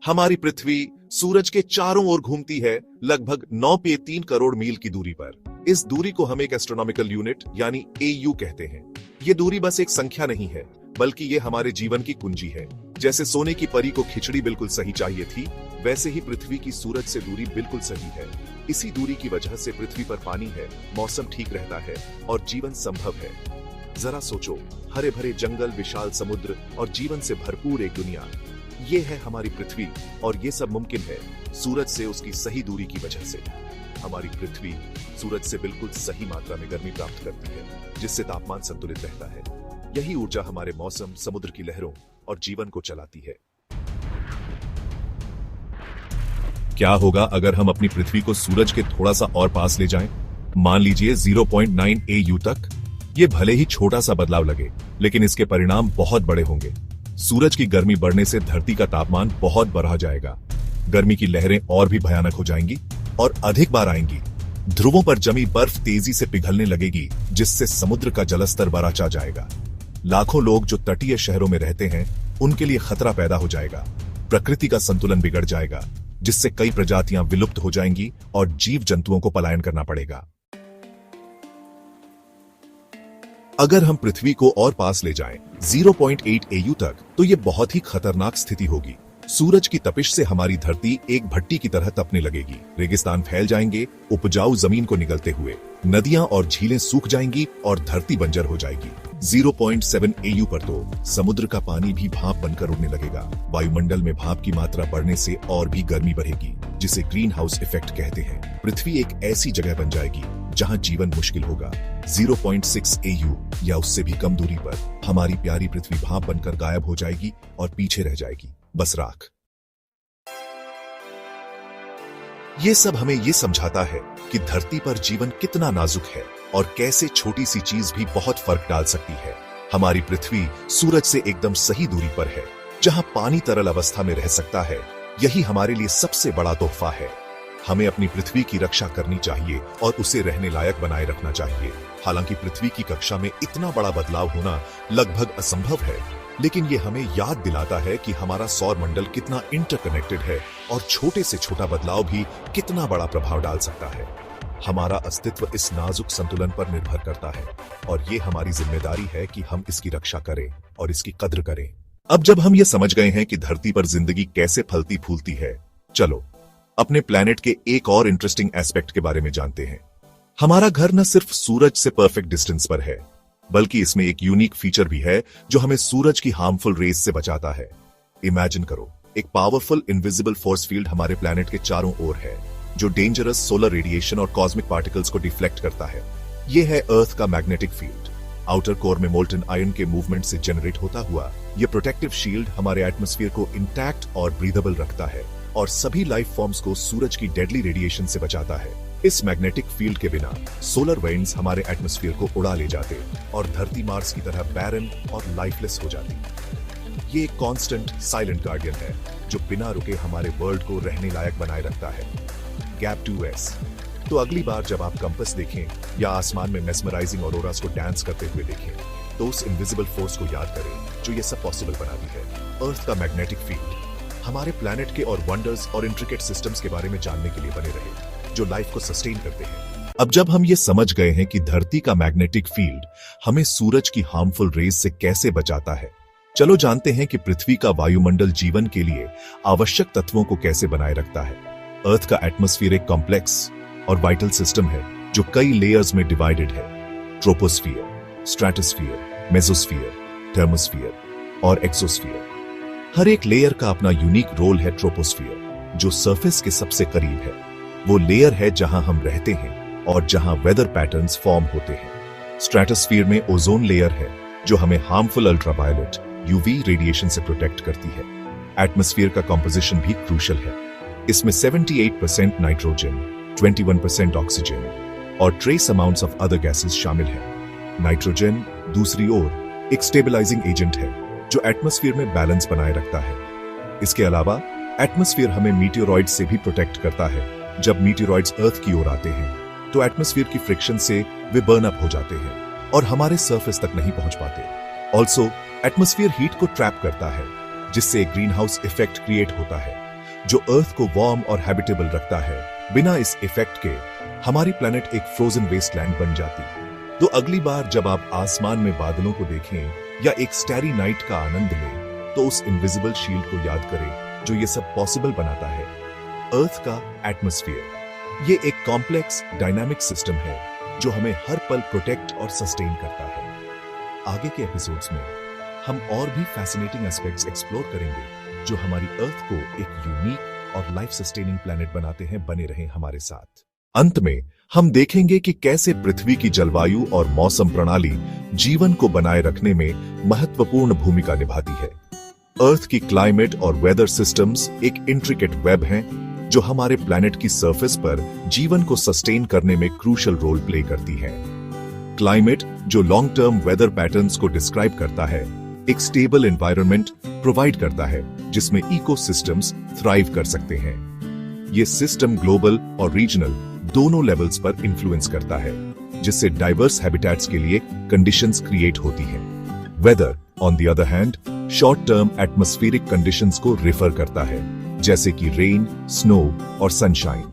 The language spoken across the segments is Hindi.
हमारी पृथ्वी सूरज के चारों ओर घूमती है, लगभग 9.3 करोड़ मील की दूरी पर। इस दूरी को हम एक एस्ट्रोनॉमिकल यूनिट यानी एयू कहते हैं। ये दूरी बस एक संख्या नहीं है, बल्कि ये हमारे जीवन की कुंजी है। जैसे सोने की परी को खिचड़ी बिल्कुल सही चाहिए थी, वैसे ही पृथ्वी की सूरज से दूरी बिल्कुल सही है। इसी दूरी की वजह से पृथ्वी पर पानी है, मौसम ठीक रहता है और जीवन संभव है। जरा सोचो, हरे भरे जंगल, विशाल समुद्र और जीवन से भरपूर एक दुनिया, ये है हमारी पृथ्वी। और ये सब मुमकिन है सूरज से उसकी सही दूरी की वजह से। हमारी पृथ्वी सूरज से बिल्कुल सही मात्रा में गर्मी प्राप्त करती है, जिससे तापमान संतुलित रहता है। यही ऊर्जा हमारे मौसम, समुद्र की लहरों और जीवन को चलाती है। क्या होगा अगर हम अपनी पृथ्वी को सूरज के थोड़ा सा और पास ले जाएं? मान लीजिए 0.9 AU तक। ये भले ही छोटा सा बदलाव लगे, लेकिन इसके परिणाम बहुत बड़े होंगे। सूरज की गर्मी बढ़ने से धरती का तापमान बहुत बढ़ जाएगा। गर्मी की लहरें और भी भयानक हो जाएंगी और अधिक बार आएंगी। ध्रुवों पर जमी बर्फ तेजी से पिघलने लगेगी, जिससे समुद्र का जलस्तर बढ़ा जाएगा। लाखों लोग जो तटीय शहरों में रहते हैं, उनके लिए खतरा पैदा हो जाएगा। प्रकृति का संतुलन बिगड़ जाएगा, जिससे कई प्रजातियां विलुप्त हो जाएंगी और जीव जंतुओं को पलायन करना पड़ेगा। अगर हम पृथ्वी को और पास ले जाएं, 0.8 AU तक, तो यह बहुत ही खतरनाक स्थिति होगी। सूरज की तपिश से हमारी धरती एक भट्टी की तरह तपने लगेगी। रेगिस्तान फैल जाएंगे, उपजाऊ जमीन को निगलते हुए। नदियां और झीलें सूख जाएंगी और धरती बंजर हो जाएगी। 0.7 AU पर तो समुद्र का पानी भी भाप बनकर उड़ने लगेगा। वायुमंडल में भाप की मात्रा बढ़ने से और भी गर्मी बढ़ेगी, जिसे ग्रीन हाउस इफेक्ट कहते हैं। पृथ्वी एक ऐसी जगह बन जाएगी जहां जीवन मुश्किल होगा। 0.6 AU या उससे भी कम दूरी पर हमारी प्यारी पृथ्वी भाप बनकर गायब हो जाएगी और पीछे रह जाएगी, बस राख। ये सब हमें ये समझाता है कि धरती पर जीवन कितना नाजुक है और कैसे छोटी सी चीज भी बहुत फर्क डाल सकती है। हमारी पृथ्वी सूरज से एकदम सही दूरी पर है, जहां पानी तरल अवस्था में रह सकता है। यही हमारे लिए सबसे बड़ा तोहफा है। हमें अपनी पृथ्वी की रक्षा करनी चाहिए और उसे रहने लायक बनाए रखना चाहिए। हालांकि पृथ्वी की कक्षा में इतना बड़ा बदलाव होना लगभग असंभव है, लेकिन ये हमें याद दिलाता है कि हमारा सौर मंडल कितना इंटरकनेक्टेड है और छोटे से छोटा बदलाव भी कितना बड़ा प्रभाव डाल सकता है। हमारा अस्तित्व इस नाजुक संतुलन पर निर्भर करता है और ये हमारी जिम्मेदारी है कि हम इसकी रक्षा करें और इसकी कद्र करें। अब जब हम ये समझ गए हैं कि धरती पर जिंदगी कैसे फलती फूलती है, चलो अपने प्लैनेट के एक और इंटरेस्टिंग एस्पेक्ट के बारे में जानते हैं। हमारा घर न सिर्फ सूरज से परफेक्ट डिस्टेंस पर है, बल्कि इसमें एक यूनिक फीचर भी है जो हमें सूरज की हार्मफुल रेज से बचाता है। इमेजिन करो, एक पावरफुल इनविजिबल फोर्स फील्ड हमारे प्लैनेट के चारों ओर है, जो डेंजरस सोलर रेडिएशन और कॉस्मिक पार्टिकल्स को डिफ्लेक्ट करता है। यह है अर्थ का मैग्नेटिक फील्ड। आउटर कोर में मोल्टन आयरन के मूवमेंट से जनरेट होता हुआ यह प्रोटेक्टिव शील्ड हमारे एटमॉस्फेयर को इंटैक्ट और ब्रीदेबल रखता है और सभी लाइफ फॉर्म्स को सूरज की डेडली रेडिएशन से बचाता है। इस मैग्नेटिक फील्ड के बिना सोलर विंड्स हमारे एटमॉस्फेयर को उड़ा ले जाते और धरती मार्स की तरह बैरन और लाइफलेस हो जाती। ये एक कांस्टेंट साइलेंट गार्डियन है जो बिना रुके हमारे वर्ल्ड को रहने लायक बनाए रखता है। Gap 2S। तो अगली बार जब आप कंपास देखें या आसमान में मेस्मराइजिंग ऑरोरास को डांस करते हुए देखें, तो उस इनविजिबल फोर्स को याद करें जो ये सब पॉसिबल बनाती है। अर्थ का मैग्नेटिक फील्ड हमारे प्लैनेट के और वंडर्स और इंट्रिकेट सिस्टम्स के बारे में जानने के लिए बने रहे, जो लाइफ को सस्टेन करते हैं। अब जब हम ये समझ गए हैं कि धरती का मैग्नेटिक फील्ड हमें सूरज की हार्मफुल रेज से कैसे बचाता है, चलो जानते हैं कि पृथ्वी का वायुमंडल जीवन के लिए आवश्यक तत्वों को कैसे बनाए रखता है। अर्थ का एटमॉस्फेयर एक कॉम्प्लेक्स और वाइटल सिस्टम है जो कई लेयर्स में डिवाइडेड है। ट्रोपोस्फियर, स्ट्रेटोस्फियर, मेसोस्फियर, थर्मोस्फियर और एक्सोस्फियर। हर एक लेयर का अपना यूनिक रोल है। ट्रोपोस्फियर जो सरफेस के सबसे करीब है, वो लेयर है जहां हम रहते हैं और जहां वेदर पैटर्न्स फॉर्म होते हैं। स्ट्रेटोस्फियर में ओजोन लेयर है जो हमें हार्मफुल अल्ट्रावायलेट UV रेडिएशन से प्रोटेक्ट करती है। एटमॉस्फेयर का कंपोजिशन भी क्रूशियल है। इसमें 78% नाइट्रोजन, 21% ऑक्सीजन और trace amounts of other gases शामिल है। नाइट्रोजन दूसरी ओर एक स्टेबलाइजिंग एजेंट है जो एटमॉस्फेयर में बैलेंस बनाए रखता है। इसके अलावा एटमॉस्फेयर हमें मीटियोरॉइड्स से भी प्रोटेक्ट करता है। जब मीटियोरॉइड्स अर्थ की ओर आते हैं तो एटमॉस्फेयर की फ्रिक्शन से वे बर्न अप हो जाते हैं और हमारे सरफेस तक नहीं पहुंच पाते। ऑल्सो एटमॉस्फेयर हीट को ट्रैप करता है, जिससे एक ग्रीन हाउस इफेक्ट क्रिएट होता है। जो अर्थ को वार्म और हैबिटेबल रखता है। बिना इस इफेक्ट के हमारी प्लेनेट एक फ्रोजन वेस्टलैंड बन जाती। तो अगली बार जब आप आसमान में बादलों को देखें या एक स्टैरी नाइट का आनंद लें, तो उस इनविजिबल शील्ड को याद करें जो ये सब पॉसिबल बनाता है। अर्थ का एटमॉस्फेयर ये एक कॉम्प्लेक्स डायनामिक सिस्टम है जो हमें हर पल प्रोटेक्ट और सस्टेन करता है। आगे के एपिसोड्स में हम और भी फैसिनेटिंग एस्पेक्ट्स एक्सप्लोर करेंगे जो हमारी अर्थ को एक यूनिक और लाइफ सस्टेनिंग प्लेनेट बनाते हैं। बने रहें हमारे साथ। अंत में हम देखेंगे कि कैसे पृथ्वी की जलवायु और मौसम प्रणाली जीवन को बनाए रखने में महत्वपूर्ण भूमिका निभाती है। अर्थ की क्लाइमेट और वेदर सिस्टम्स एक इंट्रिकेट वेब हैं जो हमारे प्लैनेट की सरफेस पर जीवन को सस्टेन करने में क्रूशियल रोल प्ले करती है। क्लाइमेट जो लॉन्ग टर्म वेदर पैटर्न्स को डिस्क्राइब करता है, एक स्टेबल एनवायरनमेंट प्रोवाइड करता है जिसमें इकोसिस्टम्स थ्राइव कर सकते हैं। ये सिस्टम ग्लोबल और रीजनल दोनों लेवल्स पर इन्फ्लुएंस करता है, जिससे डाइवर्स हैबिटेट्स के लिए कंडीशंस क्रिएट होती हैं। Weather on the other hand short term atmospheric conditions को रिफर करता है, जैसे कि रेन, स्नो और सनशाइन।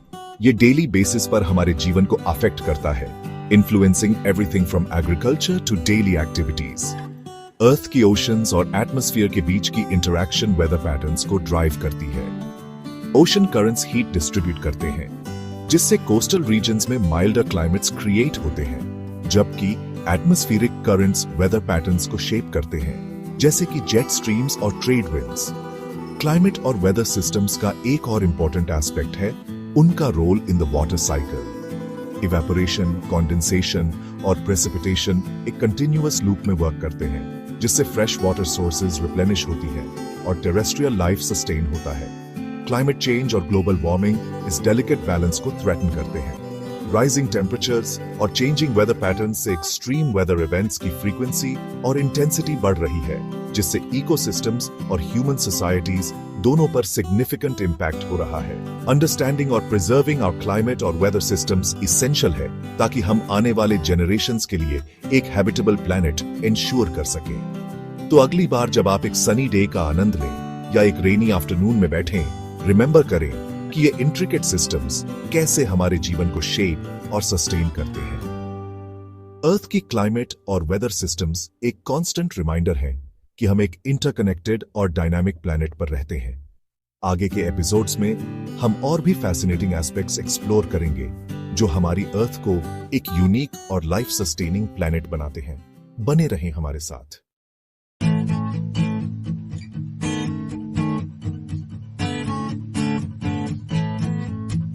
ये डेली बेसिस पर हमारे जीवन को अफेक्ट करता है, influencing everything from agriculture to daily activities. Earth की ओशंस और एटमॉस्फेयर के बीच की इंटरैक्शन वेदर पैटर्न्स को ड्राइव करती है। ओशन करंट्स हीट डिस्ट्रीब्यूट करते हैं, जिससे कोस्टल रीजन्स में माइल्डर क्लाइमेट्स क्रिएट होते हैं, जबकि एटमॉस्फेरिक करंट्स वेदर पैटर्न्स को शेप करते हैं, जैसे कि जेट स्ट्रीम्स और ट्रेड विंड्स। क्लाइमेट और वेदर सिस्टम्स का एक और इंपॉर्टेंट एस्पेक्ट है उनका role in the water cycle. Evaporation, condensation और प्रेसिपिटेशन एक कंटिन्यूअस लूप में वर्क करते हैं, जिससे फ्रेश वाटर सोर्सेज रिप्लेनिश होती है और टेरेस्ट्रियल लाइफ सस्टेन होता है। क्लाइमेट चेंज और ग्लोबल वार्मिंग इस डेलिकेट बैलेंस को थ्रेटन करते हैं। राइजिंग टेम्परेचर्स और चेंजिंग वेदर पैटर्न्स से एक्सट्रीम वेदर इवेंट्स की फ्रीक्वेंसी और इंटेंसिटी बढ़ रही है, जिससे इकोसिस्टम्स और ह्यूमन सोसाइटीज दोनों पर सिग्निफिकेंट इंपैक्ट हो रहा है। अंडरस्टैंडिंग और प्रिजर्विंग आवर क्लाइमेट और वेदर सिस्टम्स इसेंशियल है ताकि हम आने वाले जनरेशंस के लिए एक हैबिटेबल प्लैनेट इंश्योर कर सकें। तो अगली बार जब आप एक सनी डे का आनंद लें या एक रेनी आफ्टरनून में बैठें, रिमेंबर करें कि ये इंट्रिकेट सिस्टम्स कैसे हमारे जीवन को शेप और सस्टेन करते हैं। अर्थ की क्लाइमेट और वेदर सिस्टम्स एक कांस्टेंट रिमाइंडर हैं कि हम एक इंटरकनेक्टेड और डायनामिक प्लैनेट पर रहते हैं। आगे के एपिसोड्स में हम और भी फैसिनेटिंग एस्पेक्ट्स एक्सप्लोर करेंगे जो हमारी अर्थ को एक यूनिक और लाइफ सस्टेनिंग प्लैनेट बनाते हैं। बने रहें हमारे साथ।